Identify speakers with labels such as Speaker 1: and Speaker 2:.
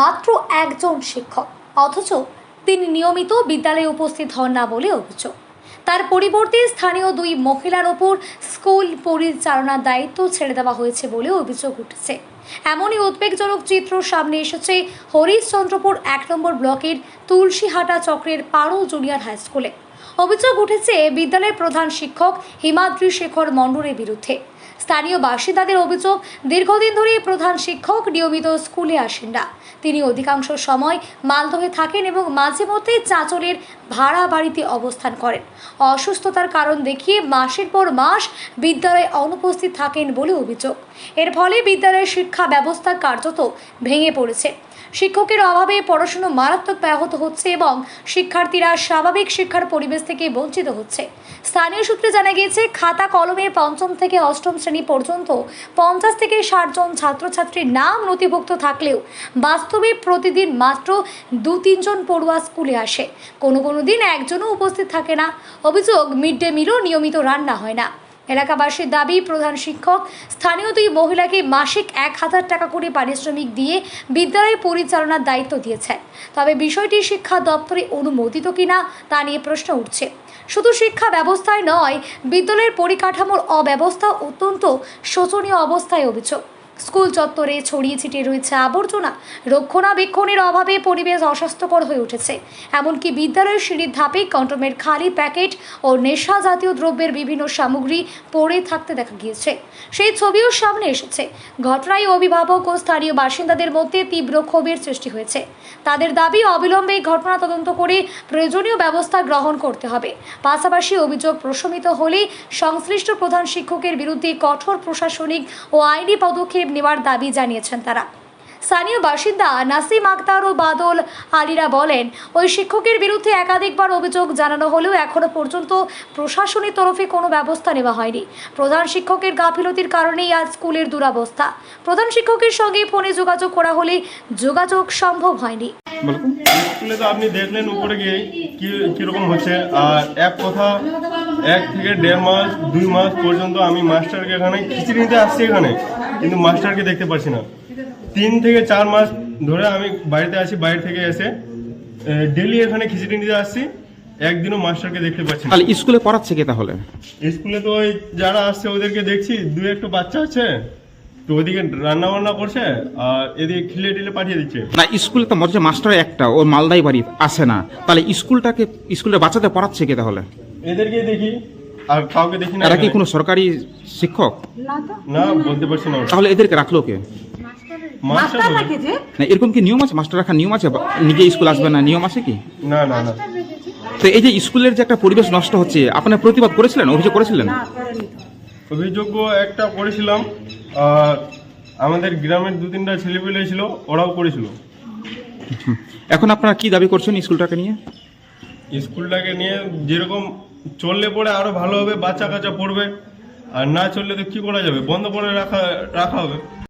Speaker 1: মাত্র একজন শিক্ষক, অথচ তিনি নিয়মিত বিদ্যালয়ে উপস্থিত হন না বলে অভিযোগ। তার পরিবর্তে স্থানীয় দুই মহিলার ওপর স্কুল পরিচালনার দায়িত্ব ছেড়ে দেওয়া হয়েছে বলে অভিযোগ উঠেছে। এমনই উদ্বেগজনক চিত্র সামনে এসেছে হরিশ্চন্দ্রপুর ১ নম্বর ব্লকের তুলসীহাটা চক্রের পারো জুনিয়র হাই স্কুলে। অভিযোগ উঠেছে বিদ্যালয়ের প্রধান শিক্ষক হিমাদ্রি শেখর মণ্ডলের বিরুদ্ধে। স্থানীয় বাসিন্দাদের অভিযোগ, দীর্ঘদিন ধরে প্রধান শিক্ষক নিয়মিত স্কুলে আসেন না। তিনি অধিকাংশ সময় মালদহে থাকেন এবং মাঝে মধ্যে চাঁচলের ভাড়া বাড়িতে অবস্থান করেন। অসুস্থতার কারণ দেখিয়ে মাসের পর মাস বিদ্যালয়ে অনুপস্থিত থাকেন বলে অভিযোগ। এর ফলে বিদ্যালয়ের শিক্ষা ব্যবস্থা কার্যত ভেঙে পড়েছে। শিক্ষকের অভাবে পড়াশোনা মারাত্মক ব্যাহত হচ্ছে এবং শিক্ষার্থীরা স্বাভাবিক শিক্ষার পরিবেশ থেকে বঞ্চিত হচ্ছে। স্থানীয় সূত্রে জানা গিয়েছে, খাতা কলমে পঞ্চম থেকে অষ্টম শ্রেণী পর্যন্ত 50 থেকে 60 জন ছাত্রছাত্রীর নাম নথিভুক্ত থাকলেও বাস্তবে প্রতিদিন মাত্র 2-3 জন পড়ুয়া স্কুলে আসে। কোনো দিন একজনও উপস্থিত থাকে না। অভিযোগ, মিড ডে মিলও নিয়মিত রান্না হয় না। এলাকাবাসীর দাবি, প্রধান শিক্ষক স্থানীয় দুই মহিলাকে মাসিক 1000 টাকা করে পারিশ্রমিক দিয়ে বিদ্যালয় পরিচালনার দায়িত্ব দিয়েছেন। তবে বিষয়টি শিক্ষা দপ্তরে অনুমোদিত কিনা তা নিয়ে প্রশ্ন উঠছে। শুধু শিক্ষা ব্যবস্থায় নয়, বিদ্যালয়ের পরিকাঠামোর অব্যবস্থা অত্যন্ত শোচনীয় অবস্থায় অভিযোগ। স্কুল চত্বরে ছড়িয়ে ছিটিয়ে রয়েছে আবর্জনা। রক্ষণাবেক্ষণের অভাবে পরিবেশ অস্বাস্থ্যকর হয়ে উঠেছে। এমনকি বিদ্যালয়ের সিঁড়ির ধাপে কন্ডোমের খালি প্যাকেট ও নেশা জাতীয় দ্রব্যের বিভিন্ন সামগ্রী পড়ে থাকতে দেখা গিয়েছে। সেই ছবিও সামনে এসেছে। ঘটনায় অভিভাবক ও স্থানীয় বাসিন্দাদের মধ্যে তীব্র ক্ষোভের সৃষ্টি হয়েছে। তাদের দাবি, অবিলম্বে ঘটনা তদন্ত করে প্রয়োজনীয় ব্যবস্থা গ্রহণ করতে হবে। পাশাপাশি অভিযোগ প্রশমিত হলে সংশ্লিষ্ট প্রধান শিক্ষকের বিরুদ্ধে কঠোর প্রশাসনিক ও আইনি পদক্ষেপ নেওয়ার দাবি জানিয়েছেন তারা। স্থানীয় বাসিন্দা নাসিম আক্তার ও বাদল আলীরা বলেন, ওই শিক্ষকের বিরুদ্ধে একাধিকবার অভিযোগ জানানো হলেও এখনো পর্যন্ত প্রশাসনের তরফে কোনো ব্যবস্থা নেওয়া হয়নি। প্রধান শিক্ষকের গাফিলতির কারণেই আজ স্কুলের দুরবস্থা। প্রধান শিক্ষকের সঙ্গে ফোনে যোগাযোগ করা হলে যোগাযোগ সম্ভব হয়নি।
Speaker 2: স্কুলে তো আপনি দেখলেন উপরে গিয়ে কিরকম হচ্ছে। আর এক কথা, 1 থেকে 1.5 মাস 2 মাস পর্যন্ত আমি মাস্টারকে এখানে খিচুড়ি নিতে আসছি এখানে, কিন্তু মাস্টারকে দেখতে পাচ্ছি না। 3 থেকে 4 মাস ধরে আমি বাড়িতে আছি, বাইরে থেকে এসে ডেলি এখানে খিচুড়ি নিতে আসছি, একদিনও মাস্টারকে দেখতে পাচ্ছি না।
Speaker 3: তাহলে স্কুলে পড়াচ্ছে কে? তাহলে
Speaker 2: স্কুলে তো ওই যারা আসছে ওদেরকে দেখছি, 2-1 বাচ্চা আছে তো ওদিকে রান্না বান্না করছে আর এদিকে খিলে টিলে পাঠিয়ে দিচ্ছে।
Speaker 3: না, স্কুলে তো মধ্যে মাস্টার একটা, ও মালদাই বাড়ি আসে না। তাহলে স্কুলের বাচ্চাদের পড়াচ্ছে কে তাহলে?
Speaker 2: এদেরকে দেখি আর কাউকে দেখি না।
Speaker 3: এরা কি কোনো সরকারি শিক্ষক?
Speaker 2: না, বলতে পারছি না।
Speaker 3: তাহলে এদেরকে রাখলো কে?
Speaker 2: মাস্টার
Speaker 3: না, এরকম কি নিয়ম আছে? মাস্টার রাখার নিয়ম আছে? নিজে স্কুল আসবে না, নিয়ম আছে কি?
Speaker 2: না না না।
Speaker 3: তো এই যে স্কুলের যে একটা পরিবেশ নষ্ট হচ্ছে, আপনার প্রতিবাদ করেছিলেন, অভিযোগ করেছিলেন?
Speaker 2: অভিযোগ একটা করেছিলাম, আর আমাদের গ্রামের 2-3টা ছেলেপেলে ছিল, ওরাও করেছিল।
Speaker 3: এখন আপনারা কি দাবি করছেন স্কুলটাকে নিয়ে?
Speaker 2: স্কুলটাকে নিয়ে যেরকম চললে পরে আরো ভালো হবে, বাচ্চা কাচ্চা পড়বে, আর না চললে তো কি করা যাবে, বন্ধ করে রাখা হবে।